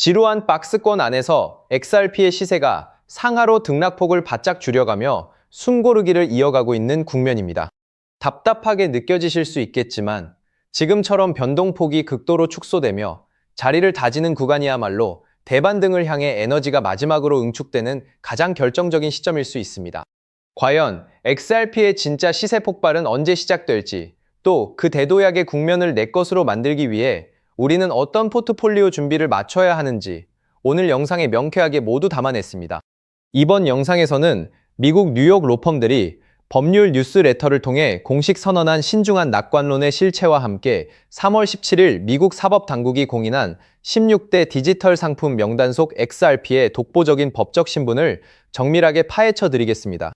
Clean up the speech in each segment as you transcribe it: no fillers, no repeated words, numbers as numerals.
지루한 박스권 안에서 XRP의 시세가 상하로 등락폭을 바짝 줄여가며 숨고르기를 이어가고 있는 국면입니다. 답답하게 느껴지실 수 있겠지만 지금처럼 변동폭이 극도로 축소되며 자리를 다지는 구간이야말로 대반등을 향해 에너지가 마지막으로 응축되는 가장 결정적인 시점일 수 있습니다. 과연 XRP의 진짜 시세 폭발은 언제 시작될지, 또 그 대도약의 국면을 내 것으로 만들기 위해 우리는 어떤 포트폴리오 준비를 맞춰야 하는지 오늘 영상에 명쾌하게 모두 담아냈습니다. 이번 영상에서는 미국 뉴욕 로펌들이 법률 뉴스레터를 통해 공식 선언한 신중한 낙관론의 실체와 함께 3월 17일 미국 사법당국이 공인한 16대 디지털 상품 명단 속 XRP의 독보적인 법적 신분을 정밀하게 파헤쳐 드리겠습니다.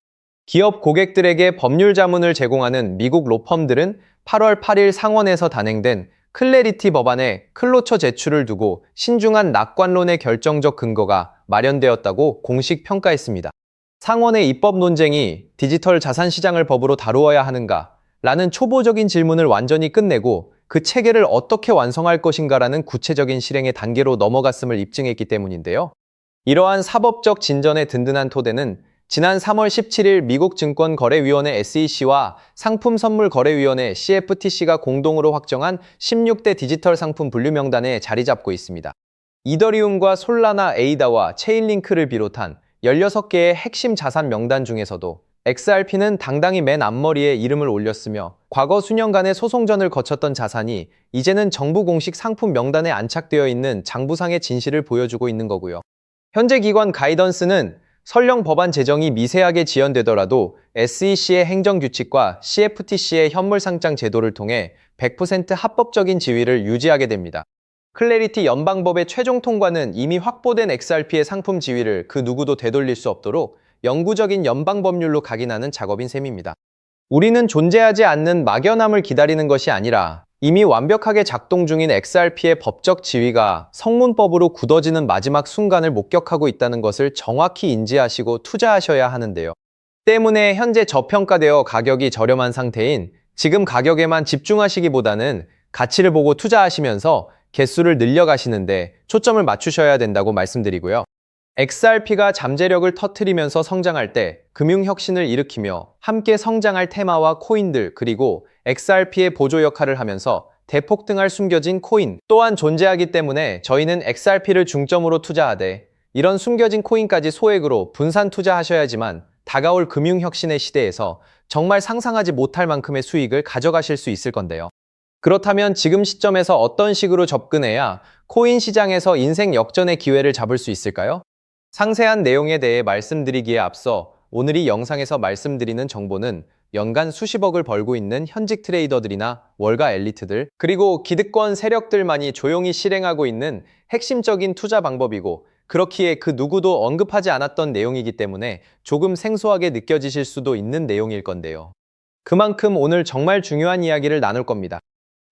기업 고객들에게 법률 자문을 제공하는 미국 로펌들은 8월 8일 상원에서 단행된 클래리티 법안에 클로처 제출을 두고 신중한 낙관론의 결정적 근거가 마련되었다고 공식 평가했습니다. 상원의 입법 논쟁이 디지털 자산 시장을 법으로 다루어야 하는가? 라는 초보적인 질문을 완전히 끝내고 그 체계를 어떻게 완성할 것인가라는 구체적인 실행의 단계로 넘어갔음을 입증했기 때문인데요. 이러한 사법적 진전의 든든한 토대는 지난 3월 17일 미국 증권거래위원회 SEC와 상품선물거래위원회 CFTC가 공동으로 확정한 16대 디지털 상품 분류 명단에 자리 잡고 있습니다. 이더리움과 솔라나, 에이다와 체인링크를 비롯한 16개의 핵심 자산 명단 중에서도 XRP는 당당히 맨 앞머리에 이름을 올렸으며 과거 수년간의 소송전을 거쳤던 자산이 이제는 정부 공식 상품 명단에 안착되어 있는 장부상의 진실을 보여주고 있는 거고요. 현재 기관 가이던스는 설령 법안 제정이 미세하게 지연되더라도 SEC의 행정규칙과 CFTC의 현물상장 제도를 통해 100% 합법적인 지위를 유지하게 됩니다. 클래리티 연방법의 최종 통과는 이미 확보된 XRP의 상품 지위를 그 누구도 되돌릴 수 없도록 영구적인 연방법률로 각인하는 작업인 셈입니다. 우리는 존재하지 않는 막연함을 기다리는 것이 아니라 이미 완벽하게 작동 중인 XRP의 법적 지위가 성문법으로 굳어지는 마지막 순간을 목격하고 있다는 것을 정확히 인지하시고 투자하셔야 하는데요. 때문에 현재 저평가되어 가격이 저렴한 상태인 지금 가격에만 집중하시기보다는 가치를 보고 투자하시면서 개수를 늘려가시는데 초점을 맞추셔야 된다고 말씀드리고요. XRP가 잠재력을 터뜨리면서 성장할 때 금융혁신을 일으키며 함께 성장할 테마와 코인들, 그리고 XRP의 보조 역할을 하면서 대폭등할 숨겨진 코인 또한 존재하기 때문에 저희는 XRP를 중점으로 투자하되 이런 숨겨진 코인까지 소액으로 분산 투자하셔야지만 다가올 금융혁신의 시대에서 정말 상상하지 못할 만큼의 수익을 가져가실 수 있을 건데요. 그렇다면 지금 시점에서 어떤 식으로 접근해야 코인 시장에서 인생 역전의 기회를 잡을 수 있을까요? 상세한 내용에 대해 말씀드리기에 앞서 오늘 이 영상에서 말씀드리는 정보는 연간 수십억을 벌고 있는 현직 트레이더들이나 월가 엘리트들, 그리고 기득권 세력들만이 조용히 실행하고 있는 핵심적인 투자 방법이고, 그렇기에 그 누구도 언급하지 않았던 내용이기 때문에 조금 생소하게 느껴지실 수도 있는 내용일 건데요. 그만큼 오늘 정말 중요한 이야기를 나눌 겁니다.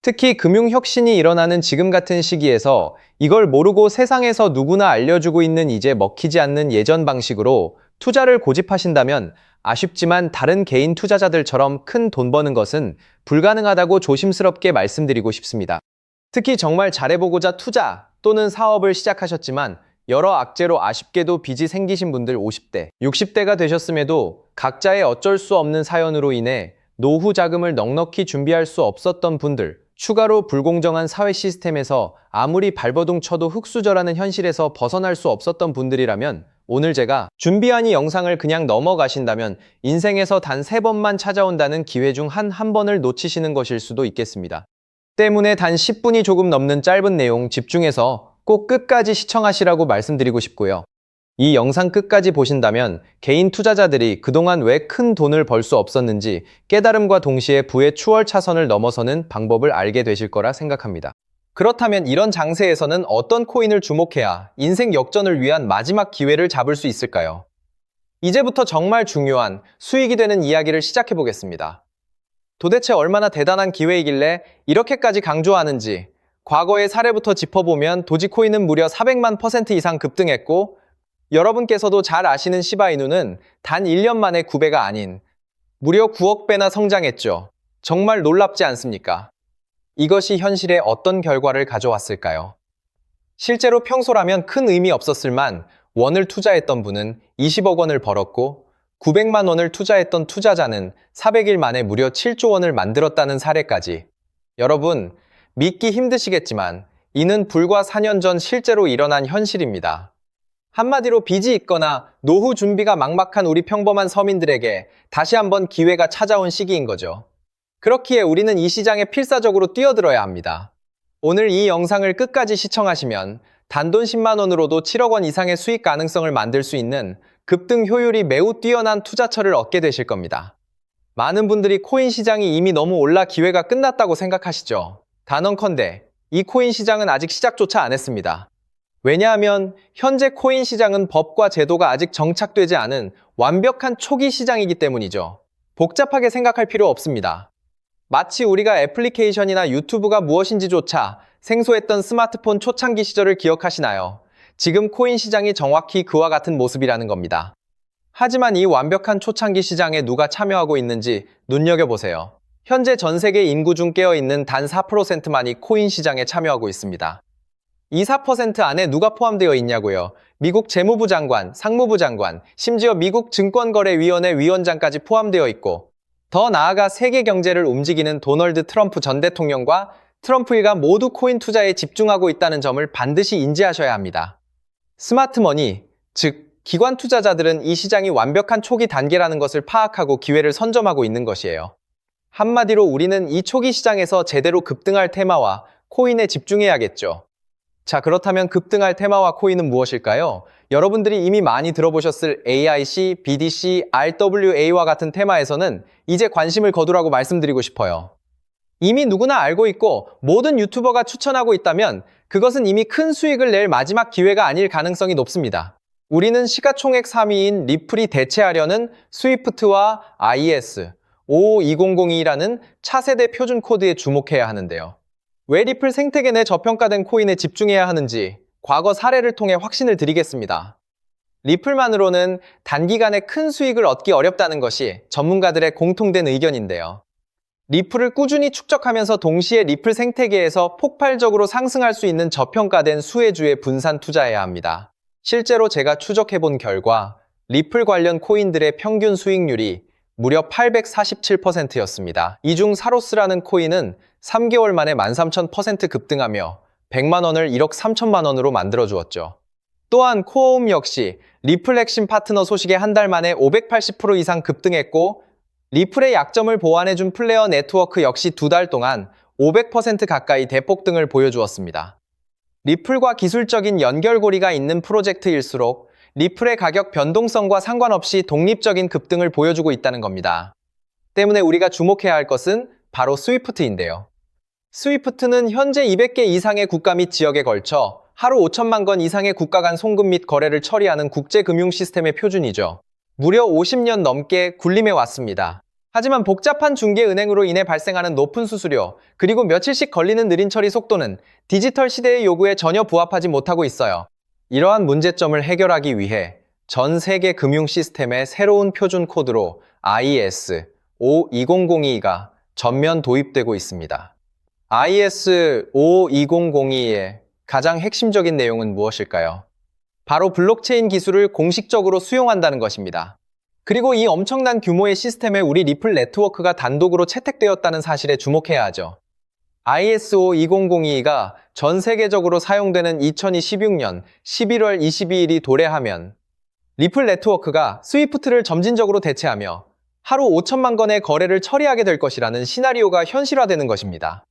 특히 금융혁신이 일어나는 지금 같은 시기에서 이걸 모르고 세상에서 누구나 알려주고 있는 이제 먹히지 않는 예전 방식으로 투자를 고집하신다면 아쉽지만 다른 개인 투자자들처럼 큰 돈 버는 것은 불가능하다고 조심스럽게 말씀드리고 싶습니다. 특히 정말 잘해보고자 투자 또는 사업을 시작하셨지만 여러 악재로 아쉽게도 빚이 생기신 분들 50대, 60대가 되셨음에도 각자의 어쩔 수 없는 사연으로 인해 노후 자금을 넉넉히 준비할 수 없었던 분들, 추가로 불공정한 사회 시스템에서 아무리 발버둥 쳐도 흙수저라는 현실에서 벗어날 수 없었던 분들이라면 오늘 제가 준비한 이 영상을 그냥 넘어가신다면 인생에서 단 3번만 찾아온다는 기회 중 한 번을 놓치시는 것일 수도 있겠습니다. 때문에 단 10분이 조금 넘는 짧은 내용 집중해서 꼭 끝까지 시청하시라고 말씀드리고 싶고요. 이 영상 끝까지 보신다면 개인 투자자들이 그동안 왜 큰 돈을 벌 수 없었는지 깨달음과 동시에 부의 추월 차선을 넘어서는 방법을 알게 되실 거라 생각합니다. 그렇다면 이런 장세에서는 어떤 코인을 주목해야 인생 역전을 위한 마지막 기회를 잡을 수 있을까요? 이제부터 정말 중요한 수익이 되는 이야기를 시작해 보겠습니다. 도대체 얼마나 대단한 기회이길래 이렇게까지 강조하는지 과거의 사례부터 짚어보면 도지코인은 무려 400만 % 이상 급등했고, 여러분께서도 잘 아시는 시바이누는 단 1년 만에 9배가 아닌 무려 9억 배나 성장했죠. 정말 놀랍지 않습니까? 이것이 현실에 어떤 결과를 가져왔을까요? 실제로 평소라면 큰 의미 없었을만 원을 투자했던 분은 20억 원을 벌었고 900만 원을 투자했던 투자자는 400일 만에 무려 7조 원을 만들었다는 사례까지. 여러분, 믿기 힘드시겠지만 이는 불과 4년 전 실제로 일어난 현실입니다. 한마디로 빚이 있거나 노후 준비가 막막한 우리 평범한 서민들에게 다시 한번 기회가 찾아온 시기인 거죠. 그렇기에 우리는 이 시장에 필사적으로 뛰어들어야 합니다. 오늘 이 영상을 끝까지 시청하시면 단돈 10만 원으로도 7억 원 이상의 수익 가능성을 만들 수 있는 급등 효율이 매우 뛰어난 투자처를 얻게 되실 겁니다. 많은 분들이 코인 시장이 이미 너무 올라 기회가 끝났다고 생각하시죠? 단언컨대 이 코인 시장은 아직 시작조차 안 했습니다. 왜냐하면 현재 코인 시장은 법과 제도가 아직 정착되지 않은 완벽한 초기 시장이기 때문이죠. 복잡하게 생각할 필요 없습니다. 마치 우리가 애플리케이션이나 유튜브가 무엇인지조차 생소했던 스마트폰 초창기 시절을 기억하시나요? 지금 코인 시장이 정확히 그와 같은 모습이라는 겁니다. 하지만 이 완벽한 초창기 시장에 누가 참여하고 있는지 눈여겨보세요. 현재 전 세계 인구 중 깨어있는 단 4%만이 코인 시장에 참여하고 있습니다. 이 4% 안에 누가 포함되어 있냐고요? 미국 재무부 장관, 상무부 장관, 심지어 미국 증권거래위원회 위원장까지 포함되어 있고 더 나아가 세계 경제를 움직이는 도널드 트럼프 전 대통령과 트럼프 일가 모두 코인 투자에 집중하고 있다는 점을 반드시 인지하셔야 합니다. 스마트머니, 즉 기관 투자자들은 이 시장이 완벽한 초기 단계라는 것을 파악하고 기회를 선점하고 있는 것이에요. 한마디로 우리는 이 초기 시장에서 제대로 급등할 테마와 코인에 집중해야겠죠. 자, 그렇다면 급등할 테마와 코인은 무엇일까요? 여러분들이 이미 많이 들어보셨을 AIC, BDC, RWA와 같은 테마에서는 이제 관심을 거두라고 말씀드리고 싶어요. 이미 누구나 알고 있고 모든 유튜버가 추천하고 있다면 그것은 이미 큰 수익을 낼 마지막 기회가 아닐 가능성이 높습니다. 우리는 시가총액 3위인 리플이 대체하려는 스위프트와 IS 52002라는 차세대 표준 코드에 주목해야 하는데요. 왜 리플 생태계 내 저평가된 코인에 집중해야 하는지 과거 사례를 통해 확신을 드리겠습니다. 리플만으로는 단기간에 큰 수익을 얻기 어렵다는 것이 전문가들의 공통된 의견인데요. 리플을 꾸준히 축적하면서 동시에 리플 생태계에서 폭발적으로 상승할 수 있는 저평가된 수혜주에 분산 투자해야 합니다. 실제로 제가 추적해본 결과 리플 관련 코인들의 평균 수익률이 무려 847%였습니다. 이 중 사로스라는 코인은 3개월 만에 13,000% 급등하며 100만 원을 1억 3천만 원으로 만들어주었죠. 또한 코어움 역시 리플 핵심 파트너 소식에 한 달 만에 580% 이상 급등했고 리플의 약점을 보완해준 플레어 네트워크 역시 2달 동안 500% 가까이 대폭등을 보여주었습니다. 리플과 기술적인 연결고리가 있는 프로젝트일수록 리플의 가격 변동성과 상관없이 독립적인 급등을 보여주고 있다는 겁니다. 때문에 우리가 주목해야 할 것은 바로 스위프트인데요. 스위프트는 현재 200개 이상의 국가 및 지역에 걸쳐 하루 5천만 건 이상의 국가 간 송금 및 거래를 처리하는 국제금융 시스템의 표준이죠. 무려 50년 넘게 군림해 왔습니다. 하지만 복잡한 중개은행으로 인해 발생하는 높은 수수료, 그리고 며칠씩 걸리는 느린 처리 속도는 디지털 시대의 요구에 전혀 부합하지 못하고 있어요. 이러한 문제점을 해결하기 위해 전 세계 금융 시스템의 새로운 표준 코드로 IS 52002가 전면 도입되고 있습니다. IS 52002의 가장 핵심적인 내용은 무엇일까요? 바로 블록체인 기술을 공식적으로 수용한다는 것입니다. 그리고 이 엄청난 규모의 시스템에 우리 리플 네트워크가 단독으로 채택되었다는 사실에 주목해야 하죠. ISO 2002가 전 세계적으로 사용되는 2016년 11월 22일이 도래하면 리플 네트워크가 스위프트를 점진적으로 대체하며 하루 5천만 건의 거래를 처리하게 될 것이라는 시나리오가 현실화되는 것입니다.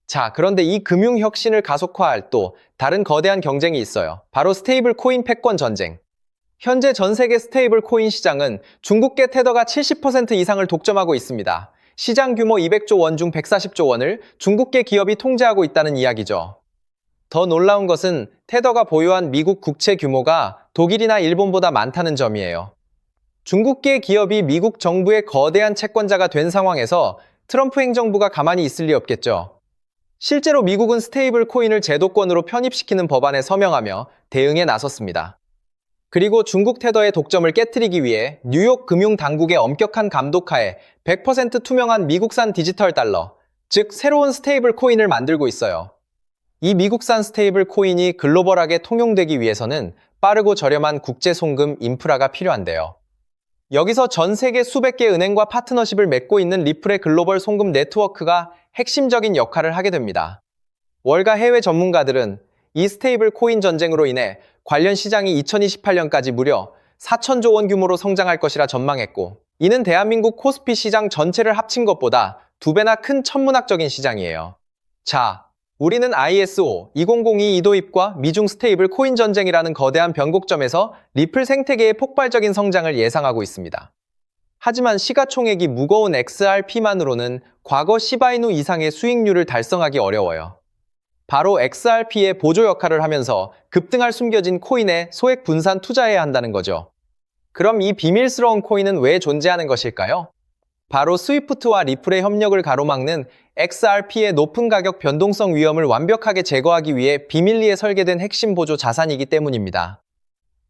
자, 그런데 이 금융 혁신을 가속화할 또 다른 거대한 경쟁이 있어요. 바로 스테이블 코인 패권 전쟁. 현재 전 세계 스테이블 코인 시장은 중국계 테더가 70% 이상을 독점하고 있습니다. 시장 규모 200조 원 중 140조 원을 중국계 기업이 통제하고 있다는 이야기죠. 더 놀라운 것은 테더가 보유한 미국 국채 규모가 독일이나 일본보다 많다는 점이에요. 중국계 기업이 미국 정부의 거대한 채권자가 된 상황에서 트럼프 행정부가 가만히 있을 리 없겠죠. 실제로 미국은 스테이블 코인을 제도권으로 편입시키는 법안에 서명하며 대응에 나섰습니다. 그리고 중국 테더의 독점을 깨트리기 위해 뉴욕 금융당국의 엄격한 감독하에 100% 투명한 미국산 디지털 달러, 즉 새로운 스테이블 코인을 만들고 있어요. 이 미국산 스테이블 코인이 글로벌하게 통용되기 위해서는 빠르고 저렴한 국제 송금 인프라가 필요한데요. 여기서 전 세계 수백 개 은행과 파트너십을 맺고 있는 리플의 글로벌 송금 네트워크가 핵심적인 역할을 하게 됩니다. 월가 해외 전문가들은 이 스테이블 코인 전쟁으로 인해 관련 시장이 2028년까지 무려 4천조 원 규모로 성장할 것이라 전망했고, 이는 대한민국 코스피 시장 전체를 합친 것보다 2배나 큰 천문학적인 시장이에요. 자, 우리는 ISO 2002 도입과 미중 스테이블 코인 전쟁이라는 거대한 변곡점에서 리플 생태계의 폭발적인 성장을 예상하고 있습니다. 하지만 시가총액이 무거운 XRP만으로는 과거 시바이누 이상의 수익률을 달성하기 어려워요. 바로 XRP의 보조 역할을 하면서 급등할 숨겨진 코인에 소액 분산 투자해야 한다는 거죠. 그럼 이 비밀스러운 코인은 왜 존재하는 것일까요? 바로 스위프트와 리플의 협력을 가로막는 XRP의 높은 가격 변동성 위험을 완벽하게 제거하기 위해 비밀리에 설계된 핵심 보조 자산이기 때문입니다.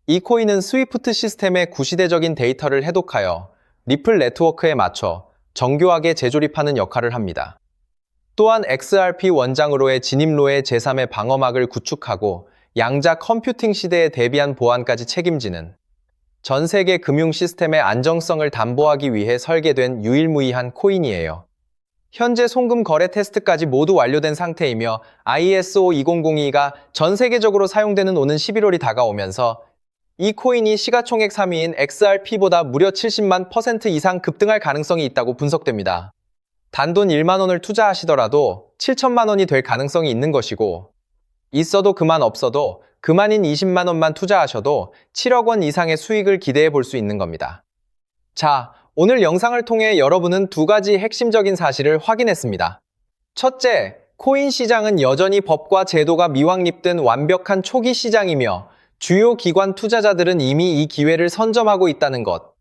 이 코인은 스위프트 시스템의 구시대적인 데이터를 해독하여 리플 네트워크에 맞춰 정교하게 재조립하는 역할을 합니다. 또한 XRP 원장으로의 진입로의 제3의 방어막을 구축하고 양자 컴퓨팅 시대에 대비한 보안까지 책임지는 전 세계 금융 시스템의 안정성을 담보하기 위해 설계된 유일무이한 코인이에요. 현재 송금 거래 테스트까지 모두 완료된 상태이며 ISO 2002가 전 세계적으로 사용되는 오는 11월이 다가오면서 이 코인이 시가총액 3위인 XRP보다 무려 70만 % 이상 급등할 가능성이 있다고 분석됩니다. 단돈 1만 원을 투자하시더라도 7천만 원이 될 가능성이 있는 것이고, 있어도 그만 없어도 그만인 20만 원만 투자하셔도 7억 원 이상의 수익을 기대해 볼 수 있는 겁니다. 자, 오늘 영상을 통해 여러분은 두 가지 핵심적인 사실을 확인했습니다. 첫째, 코인 시장은 여전히 법과 제도가 미확립된 완벽한 초기 시장이며 주요 기관 투자자들은 이미 이 기회를 선점하고 있다는 것.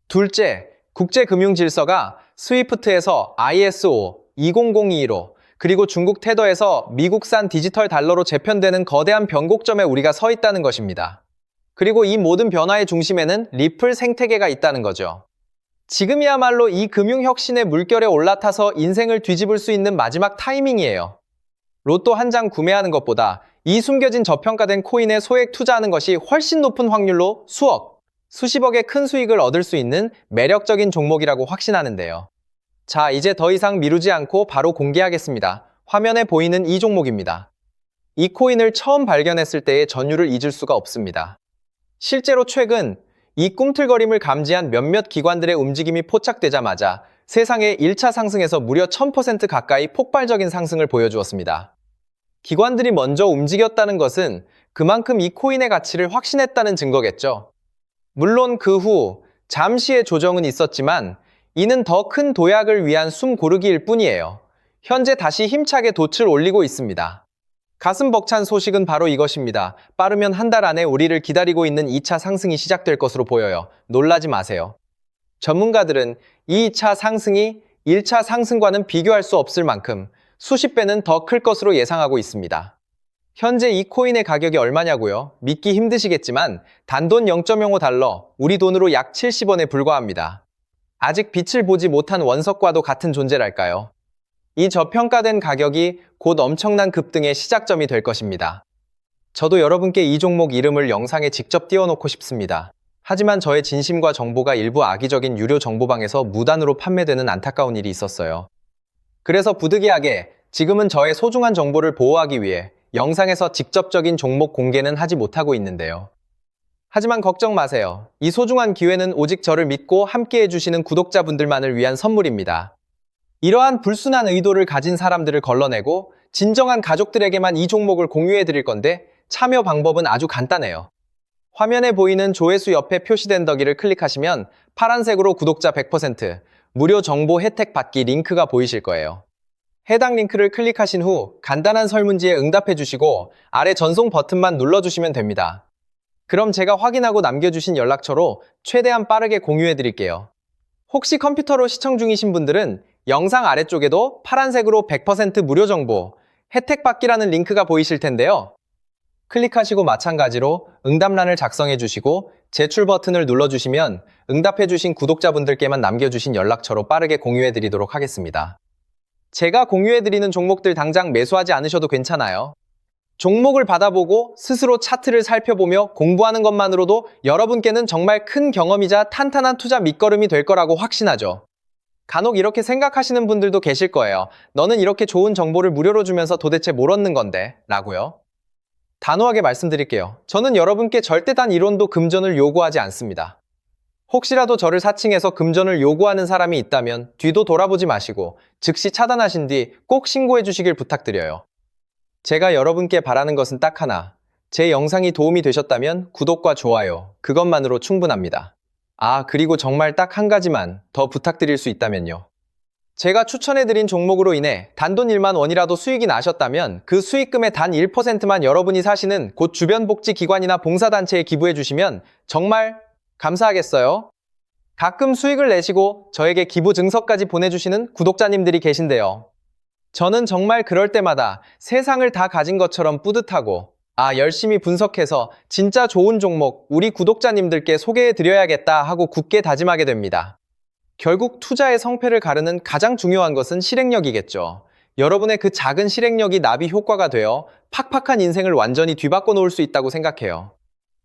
둘째, 국제금융 질서가 스위프트에서 ISO 2002로 그리고 중국 테더에서 미국산 디지털 달러로 재편되는 거대한 변곡점에 우리가 서 있다는 것입니다. 그리고 이 모든 변화의 중심에는 리플 생태계가 있다는 거죠. 지금이야말로 이 금융혁신의 물결에 올라타서 인생을 뒤집을 수 있는 마지막 타이밍이에요. 로또 한 장 구매하는 것보다 이 숨겨진 저평가된 코인에 소액 투자하는 것이 훨씬 높은 확률로 수억, 수십억의 큰 수익을 얻을 수 있는 매력적인 종목이라고 확신하는데요. 자, 이제 더 이상 미루지 않고 바로 공개하겠습니다. 화면에 보이는 이 종목입니다. 이 코인을 처음 발견했을 때의 전율을 잊을 수가 없습니다. 실제로 최근 이 꿈틀거림을 감지한 몇몇 기관들의 움직임이 포착되자마자 세상의 1차 상승에서 무려 1000% 가까이 폭발적인 상승을 보여주었습니다. 기관들이 먼저 움직였다는 것은 그만큼 이 코인의 가치를 확신했다는 증거겠죠. 물론 그 후 잠시의 조정은 있었지만 이는 더 큰 도약을 위한 숨 고르기일 뿐이에요. 현재 다시 힘차게 돛을 올리고 있습니다. 가슴 벅찬 소식은 바로 이것입니다. 빠르면 한 달 안에 우리를 기다리고 있는 2차 상승이 시작될 것으로 보여요. 놀라지 마세요. 전문가들은 이 2차 상승이 1차 상승과는 비교할 수 없을 만큼 수십 배는 더 클 것으로 예상하고 있습니다. 현재 이 코인의 가격이 얼마냐고요? 믿기 힘드시겠지만 단돈 0.05달러, 우리 돈으로 약 70원에 불과합니다. 아직 빛을 보지 못한 원석과도 같은 존재랄까요? 이 저평가된 가격이 곧 엄청난 급등의 시작점이 될 것입니다. 저도 여러분께 이 종목 이름을 영상에 직접 띄워놓고 싶습니다. 하지만 저의 진심과 정보가 일부 악의적인 유료 정보방에서 무단으로 판매되는 안타까운 일이 있었어요. 그래서 부득이하게 지금은 저의 소중한 정보를 보호하기 위해 영상에서 직접적인 종목 공개는 하지 못하고 있는데요. 하지만 걱정 마세요. 이 소중한 기회는 오직 저를 믿고 함께 해주시는 구독자분들만을 위한 선물입니다. 이러한 불순한 의도를 가진 사람들을 걸러내고 진정한 가족들에게만 이 종목을 공유해 드릴 건데 참여 방법은 아주 간단해요. 화면에 보이는 조회수 옆에 표시된 덕이를 클릭하시면 파란색으로 구독자 100% 무료 정보 혜택 받기 링크가 보이실 거예요. 해당 링크를 클릭하신 후 간단한 설문지에 응답해 주시고 아래 전송 버튼만 눌러주시면 됩니다. 그럼 제가 확인하고 남겨주신 연락처로 최대한 빠르게 공유해 드릴게요. 혹시 컴퓨터로 시청 중이신 분들은 영상 아래쪽에도 파란색으로 100% 무료 정보, 혜택 받기라는 링크가 보이실 텐데요. 클릭하시고 마찬가지로 응답란을 작성해 주시고 제출 버튼을 눌러주시면 응답해 주신 구독자분들께만 남겨주신 연락처로 빠르게 공유해 드리도록 하겠습니다. 제가 공유해 드리는 종목들 당장 매수하지 않으셔도 괜찮아요. 종목을 받아보고 스스로 차트를 살펴보며 공부하는 것만으로도 여러분께는 정말 큰 경험이자 탄탄한 투자 밑거름이 될 거라고 확신하죠. 간혹 이렇게 생각하시는 분들도 계실 거예요. 너는 이렇게 좋은 정보를 무료로 주면서 도대체 뭘 얻는 건데? 라고요. 단호하게 말씀드릴게요. 저는 여러분께 절대 단 1원도 금전을 요구하지 않습니다. 혹시라도 저를 사칭해서 금전을 요구하는 사람이 있다면 뒤도 돌아보지 마시고 즉시 차단하신 뒤 꼭 신고해 주시길 부탁드려요. 제가 여러분께 바라는 것은 딱 하나. 제 영상이 도움이 되셨다면 구독과 좋아요, 그것만으로 충분합니다. 그리고 정말 딱 한 가지만 더 부탁드릴 수 있다면요. 제가 추천해드린 종목으로 인해 단돈 1만 원이라도 수익이 나셨다면 그 수익금의 단 1%만 여러분이 사시는 곳 주변 복지기관이나 봉사단체에 기부해 주시면 정말 감사하겠어요. 가끔 수익을 내시고 저에게 기부 증서까지 보내주시는 구독자님들이 계신데요. 저는 정말 그럴 때마다 세상을 다 가진 것처럼 뿌듯하고 열심히 분석해서 진짜 좋은 종목 우리 구독자님들께 소개해드려야겠다 하고 굳게 다짐하게 됩니다. 결국 투자의 성패를 가르는 가장 중요한 것은 실행력이겠죠. 여러분의 그 작은 실행력이 나비 효과가 되어 팍팍한 인생을 완전히 뒤바꿔 놓을 수 있다고 생각해요.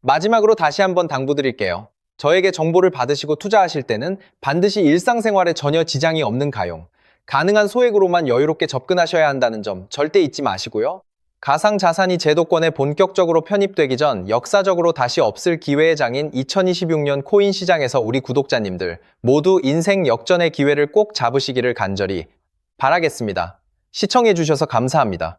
마지막으로 다시 한번 당부드릴게요. 저에게 정보를 받으시고 투자하실 때는 반드시 일상생활에 전혀 지장이 없는 가용, 가능한 소액으로만 여유롭게 접근하셔야 한다는 점 절대 잊지 마시고요. 가상자산이 제도권에 본격적으로 편입되기 전 역사적으로 다시 없을 기회의 장인 2026년 코인 시장에서 우리 구독자님들 모두 인생 역전의 기회를 꼭 잡으시기를 간절히 바라겠습니다. 시청해주셔서 감사합니다.